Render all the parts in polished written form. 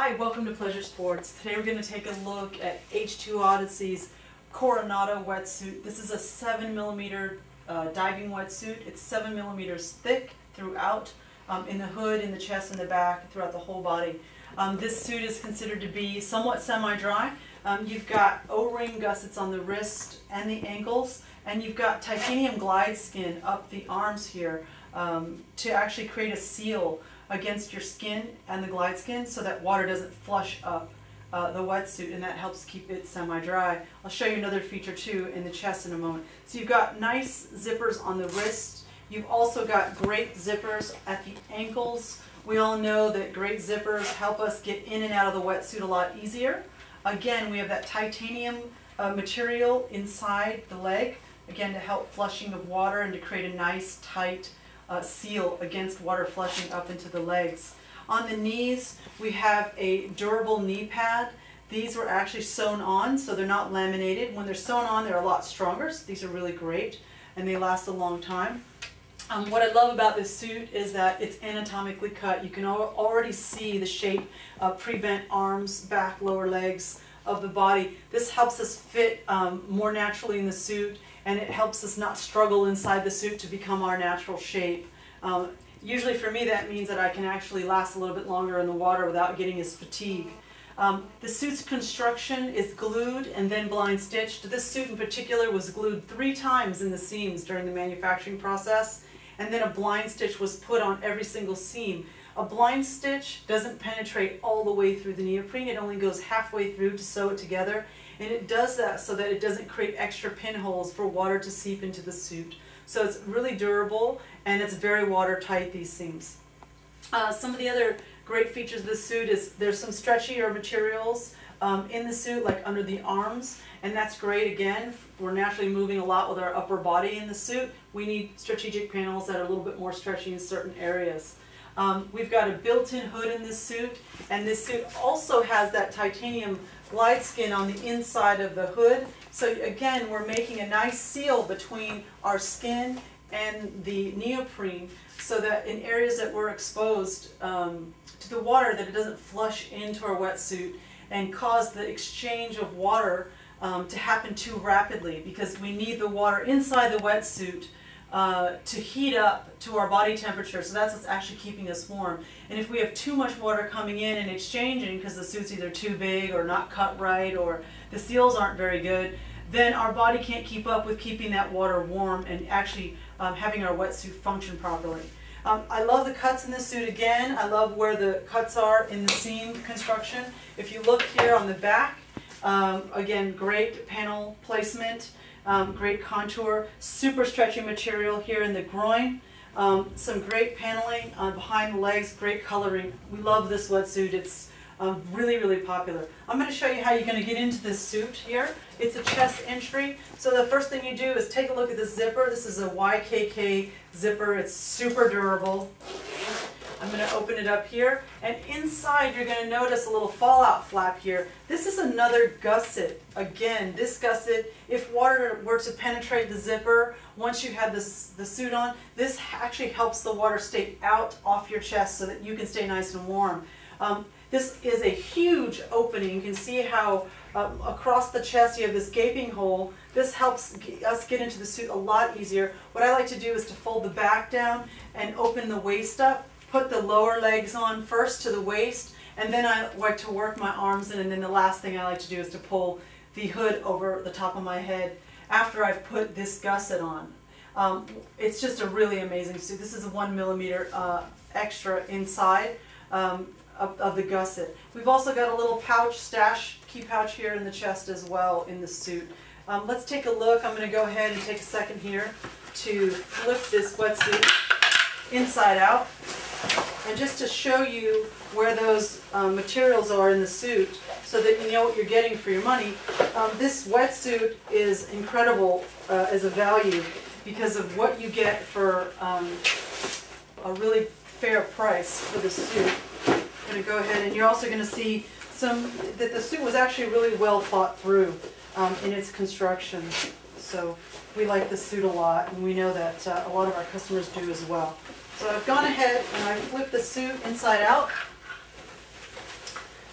Hi, welcome to Pleasure Sports. Today we're going to take a look at H2Odyssey's Coranado wetsuit. This is a 7mm diving wetsuit. It's 7mm thick throughout, in the hood, in the chest, in the back, throughout the whole body. This suit is considered to be somewhat semi-dry. You've got O-ring gussets on the wrist and the ankles, and you've got titanium glide skin up the arms here to actually create a seal against your skin and the glide skin so that water doesn't flush up the wetsuit, and that helps keep it semi-dry. I'll show you another feature too in the chest in a moment. So you've got nice zippers on the wrist. You've also got great zippers at the ankles. We all know that great zippers help us get in and out of the wetsuit a lot easier. Again, we have that titanium material inside the leg, again to help flushing of water and to create a nice tight seal against water flushing up into the legs. On the knees, we have a durable knee pad. These were actually sewn on, so they're not laminated. When they're sewn on, they're a lot stronger. So these are really great, and they last a long time. What I love about this suit is that it's anatomically cut. You can already see the shape of pre-bent arms, back, lower legs of the body. This helps us fit more naturally in the suit, and it helps us not struggle inside the suit to become our natural shape. Usually for me that means that I can actually last a little bit longer in the water without getting as fatigued. The suit's construction is glued and then blind stitched. This suit in particular was glued 3 times in the seams during the manufacturing process, and then a blind stitch was put on every single seam. A blind stitch doesn't penetrate all the way through the neoprene. It only goes halfway through to sew it together, and it does that so that it doesn't create extra pinholes for water to seep into the suit. So it's really durable, and it's very watertight, these seams. Some of the other great features of this suit is there's some stretchier materials in the suit, like under the arms, and that's great. Again, we're naturally moving a lot with our upper body in the suit. We need strategic panels that are a little bit more stretchy in certain areas. We've got a built-in hood in this suit, and this suit also has that titanium glide skin on the inside of the hood. So again, we're making a nice seal between our skin and the neoprene so that in areas that we're exposed to the water, that it doesn't flush into our wetsuit and cause the exchange of water to happen too rapidly, because we need the water inside the wetsuit to heat up to our body temperature. So that's what's actually keeping us warm. And if we have too much water coming in and exchanging because the suit's either too big or not cut right or the seals aren't very good, then our body can't keep up with keeping that water warm and actually having our wetsuit function properly. I love the cuts in this suit. Again, I love where the cuts are in the seam construction. If you look here on the back, again, great panel placement. Great contour, super stretchy material here in the groin, some great paneling behind the legs, great coloring. We love this wetsuit. It's really, really popular. I'm going to show you how you're going to get into this suit here. It's a chest entry. So the first thing you do is take a look at this zipper. This is a YKK zipper. It's super durable. I'm going to open it up here, and inside you're going to notice a little fallout flap here. This is another gusset. Again, this gusset, if water were to penetrate the zipper once you have the suit on, this actually helps the water stay out off your chest so that you can stay nice and warm. This is a huge opening. You can see how across the chest you have this gaping hole. This helps us get into the suit a lot easier. What I like to do is to fold the back down and open the waist up. Put the lower legs on first to the waist, and then I like to work my arms in, and then the last thing I like to do is to pull the hood over the top of my head after I've put this gusset on. It's just a really amazing suit. This is a 1mm extra inside of the gusset. We've also got a little pouch, stash key pouch here in the chest as well in the suit. Let's take a look. I'm going to go ahead and take a second here to flip this wetsuit inside out. And just to show you where those materials are in the suit so that you know what you're getting for your money, this wetsuit is incredible as a value because of what you get for a really fair price for the suit. I'm going to go ahead, and you're also going to see that the suit was actually really well thought through in its construction. So we like this suit a lot, and we know that a lot of our customers do as well. So I've gone ahead and I've flipped the suit inside out.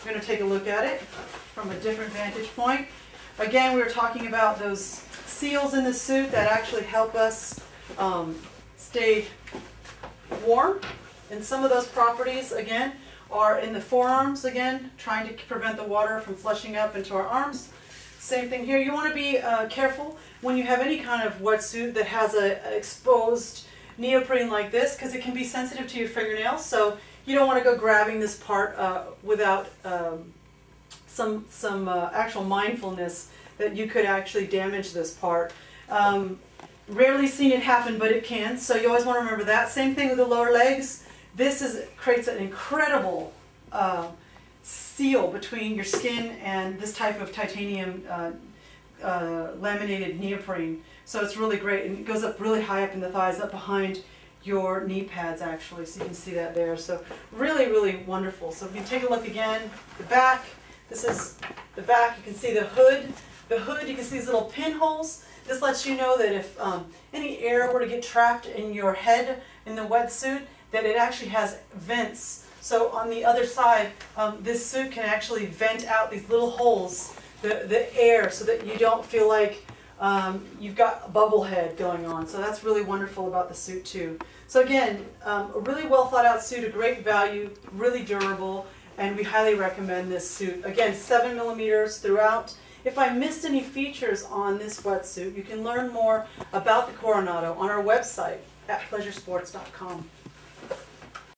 We're going to take a look at it from a different vantage point. Again, we were talking about those seals in the suit that actually help us stay warm. And some of those properties, again, are in the forearms, again, trying to prevent the water from flushing up into our arms. Same thing here. You want to be careful when you have any kind of wetsuit that has an exposed neoprene like this, because it can be sensitive to your fingernails. So you don't want to go grabbing this part without some actual mindfulness that you could actually damage this part. Rarely seen it happen, but it can. So you always want to remember that. Same thing with the lower legs. This creates an incredible seal between your skin and this type of titanium laminated neoprene. So it's really great, and it goes up really high up in the thighs, up behind your knee pads actually, so you can see that there. So really, really wonderful. So if you take a look again, the back, this is the back, you can see the hood. The hood, you can see these little pinholes. This lets you know that if any air were to get trapped in your head in the wetsuit, that it actually has vents. So on the other side, this suit can actually vent out these little holes, the air, so that you don't feel like you've got a bubble head going on. So that's really wonderful about the suit too. So again, a really well thought out suit, a great value, really durable, and we highly recommend this suit. Again, 7mm throughout. If I missed any features on this wetsuit, you can learn more about the Coranado on our website at pleasuresports.com.